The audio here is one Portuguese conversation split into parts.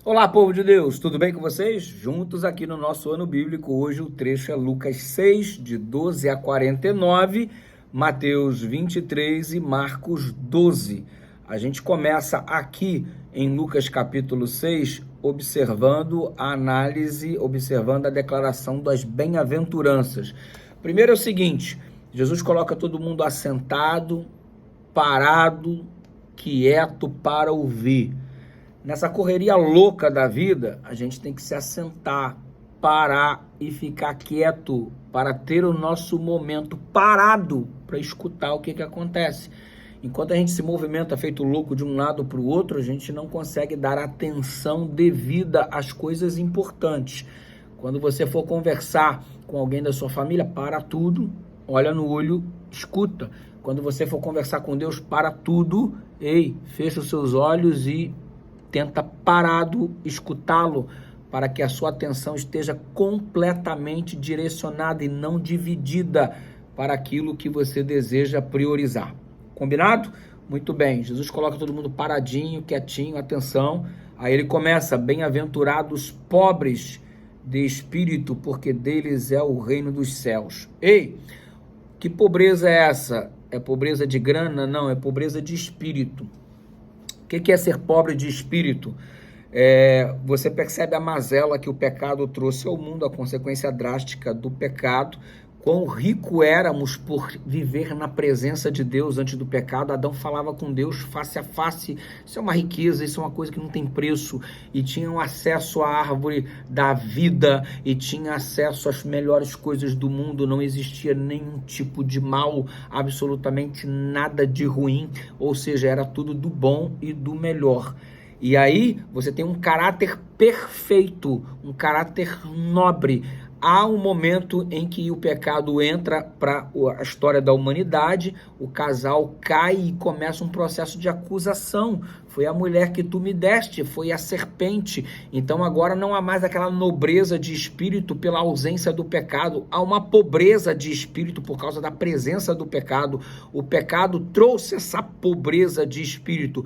Olá, povo de Deus, tudo bem com vocês? Juntos aqui no nosso ano bíblico, hoje o trecho é Lucas 6, de 12 a 49, Mateus 23 e Marcos 12. A gente começa aqui em Lucas capítulo 6, observando a análise, observando a declaração das bem-aventuranças. Primeiro é o seguinte, Jesus coloca todo mundo assentado, parado, quieto para ouvir. Nessa correria louca da vida, a gente tem que se assentar, parar e ficar quieto para ter o nosso momento parado para escutar o que acontece. Enquanto a gente se movimenta feito louco de um lado para o outro, a gente não consegue dar atenção devida às coisas importantes. Quando você for conversar com alguém da sua família, para tudo, olha no olho, escuta. Quando você for conversar com Deus, para tudo, fecha os seus olhos e tenta parado escutá-lo para que a sua atenção esteja completamente direcionada e não dividida para aquilo que você deseja priorizar. Combinado? Muito bem. Jesus coloca todo mundo paradinho, quietinho, atenção. Aí ele começa: bem-aventurados pobres de espírito, porque deles é o reino dos céus. Que pobreza é essa? É pobreza de grana? Não, é pobreza de espírito. O que é ser pobre de espírito? Você percebe a mazela que o pecado trouxe ao mundo, a consequência drástica do pecado, quão rico éramos por viver na presença de Deus antes do pecado. Adão falava com Deus face a face. Isso é uma riqueza, isso é uma coisa que não tem preço. E tinham acesso à árvore da vida, e tinha acesso às melhores coisas do mundo. Não existia nenhum tipo de mal, absolutamente nada de ruim, ou seja, era tudo do bom e do melhor. E aí você tem um caráter perfeito, um caráter nobre. Há um momento em que o pecado entra para a história da humanidade, o casal cai e começa um processo de acusação. Foi a mulher que tu me deste, foi a serpente. Então agora não há mais aquela nobreza de espírito pela ausência do pecado. Há uma pobreza de espírito por causa da presença do pecado. O pecado trouxe essa pobreza de espírito.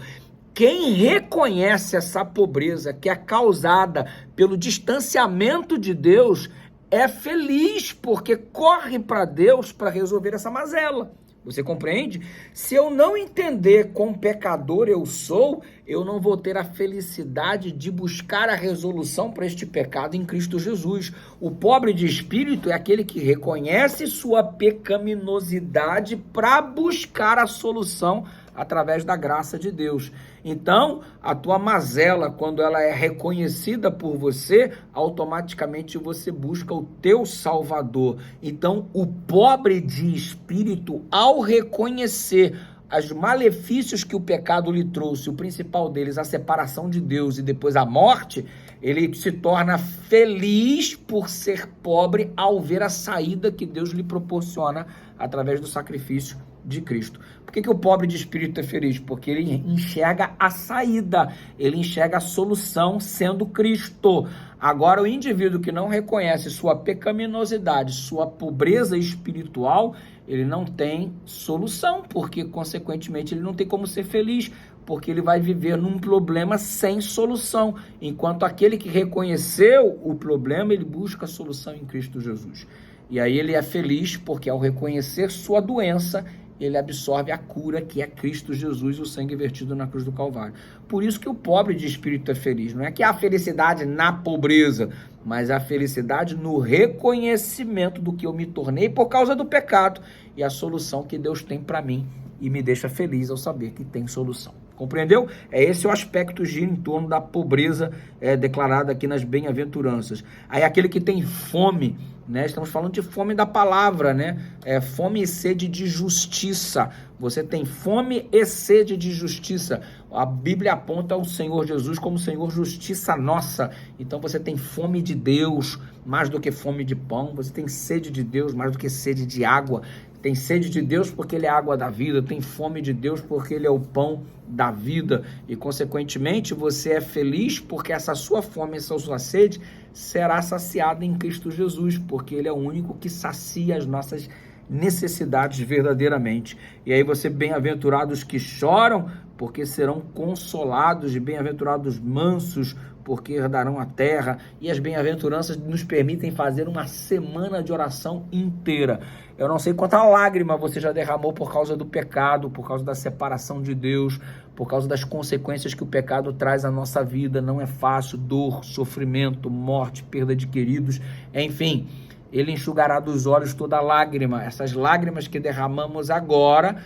Quem reconhece essa pobreza que é causada pelo distanciamento de Deus é feliz, porque corre para Deus para resolver essa mazela. Você compreende? Se eu não entender quão pecador eu sou, eu não vou ter a felicidade de buscar a resolução para este pecado em Cristo Jesus. O pobre de espírito é aquele que reconhece sua pecaminosidade para buscar a solução através da graça de Deus. Então, a tua mazela, quando ela é reconhecida por você, automaticamente você busca o teu Salvador. Então, o pobre de espírito, ao reconhecer os malefícios que o pecado lhe trouxe, o principal deles, a separação de Deus e depois a morte, ele se torna feliz por ser pobre ao ver a saída que Deus lhe proporciona através do sacrifício de Cristo. Por que o pobre de espírito é feliz? Porque ele enxerga a saída, ele enxerga a solução sendo Cristo. Agora, o indivíduo que não reconhece sua pecaminosidade, sua pobreza espiritual, ele não tem solução, porque, consequentemente, ele não tem como ser feliz, porque ele vai viver num problema sem solução, enquanto aquele que reconheceu o problema, ele busca a solução em Cristo Jesus. E aí ele é feliz porque, ao reconhecer sua doença, ele absorve a cura que é Cristo Jesus, o sangue vertido na cruz do Calvário. Por isso que o pobre de espírito é feliz. Não é que há felicidade na pobreza, mas a felicidade no reconhecimento do que eu me tornei por causa do pecado e a solução que Deus tem para mim, e me deixa feliz ao saber que tem solução. Compreendeu? Esse o aspecto gira em torno da pobreza declarada aqui nas bem-aventuranças. Aí aquele que tem fome, né? Estamos falando de fome da palavra, né? Fome e sede de justiça. Você tem fome e sede de justiça. A Bíblia aponta o Senhor Jesus como Senhor justiça nossa. Então você tem fome de Deus mais do que fome de pão. Você tem sede de Deus mais do que sede de água. Tem sede de Deus porque Ele é a água da vida, tem fome de Deus porque Ele é o pão da vida, e consequentemente você é feliz porque essa sua fome, essa sua sede será saciada em Cristo Jesus, porque Ele é o único que sacia as nossas necessidades verdadeiramente. E aí você, bem-aventurados que choram, porque serão consolados, e bem-aventurados mansos, porque herdarão a terra. E as bem-aventuranças nos permitem fazer uma semana de oração inteira. Eu não sei quanta lágrima você já derramou por causa do pecado, por causa da separação de Deus, por causa das consequências que o pecado traz à nossa vida. Não é fácil, dor, sofrimento, morte, perda de queridos, enfim. Ele enxugará dos olhos toda lágrima. Essas lágrimas que derramamos agora,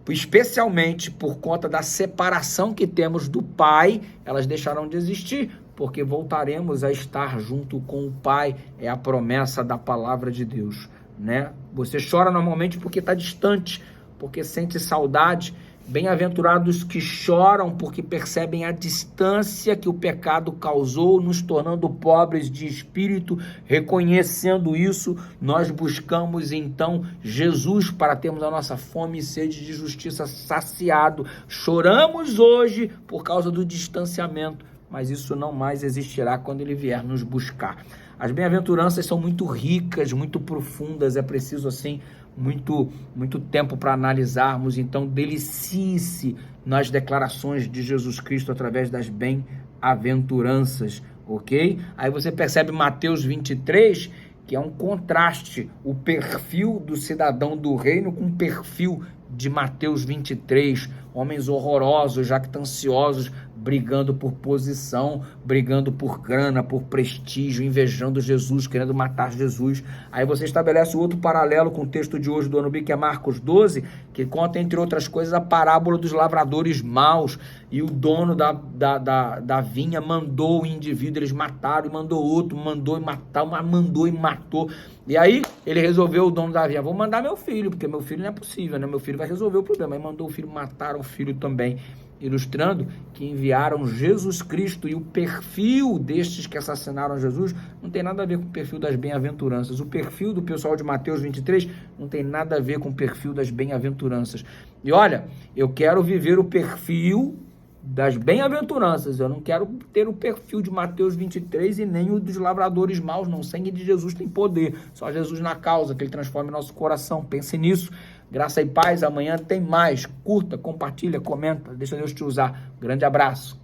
especialmente por conta da separação que temos do Pai, elas deixarão de existir, porque voltaremos a estar junto com o Pai. É a promessa da palavra de Deus, né? Você chora normalmente porque está distante, porque sente saudade. Bem-aventurados que choram porque percebem a distância que o pecado causou, nos tornando pobres de espírito. Reconhecendo isso, nós buscamos então Jesus para termos a nossa fome e sede de justiça saciado. Choramos hoje por causa do distanciamento, mas isso não mais existirá quando ele vier nos buscar. As bem-aventuranças são muito ricas, muito profundas, é preciso assim muito tempo para analisarmos. Então delicie-se nas declarações de Jesus Cristo através das bem-aventuranças, ok? Aí você percebe Mateus 23, que é um contraste, o perfil do cidadão do reino com o perfil de Mateus 23, homens horrorosos, jactanciosos, brigando por posição, brigando por grana, por prestígio, invejando Jesus, querendo matar Jesus. Aí você estabelece outro paralelo com o texto de hoje do Anubi, que é Marcos 12, que conta, entre outras coisas, a parábola dos lavradores maus, e o dono da vinha mandou o indivíduo, eles mataram, e mandou outro, mandou e matar, mandou e matou. E aí ele resolveu, o dono da vinha, vou mandar meu filho, porque meu filho não é possível, né? Meu filho vai resolver o problema. Aí mandou o filho, mataram o filho também, ilustrando que enviaram Jesus Cristo, e o perfil destes que assassinaram Jesus não tem nada a ver com o perfil das bem-aventuranças. O perfil do pessoal de Mateus 23 não tem nada a ver com o perfil das bem-aventuranças. E olha, eu quero viver o perfil das bem-aventuranças, eu não quero ter o perfil de Mateus 23 e nem o dos lavradores maus, não. O sangue de Jesus tem poder, só Jesus na causa, que ele transforme nosso coração. Pense nisso. Graça e paz, amanhã tem mais. Curta, compartilha, comenta, deixa Deus te usar. Grande abraço.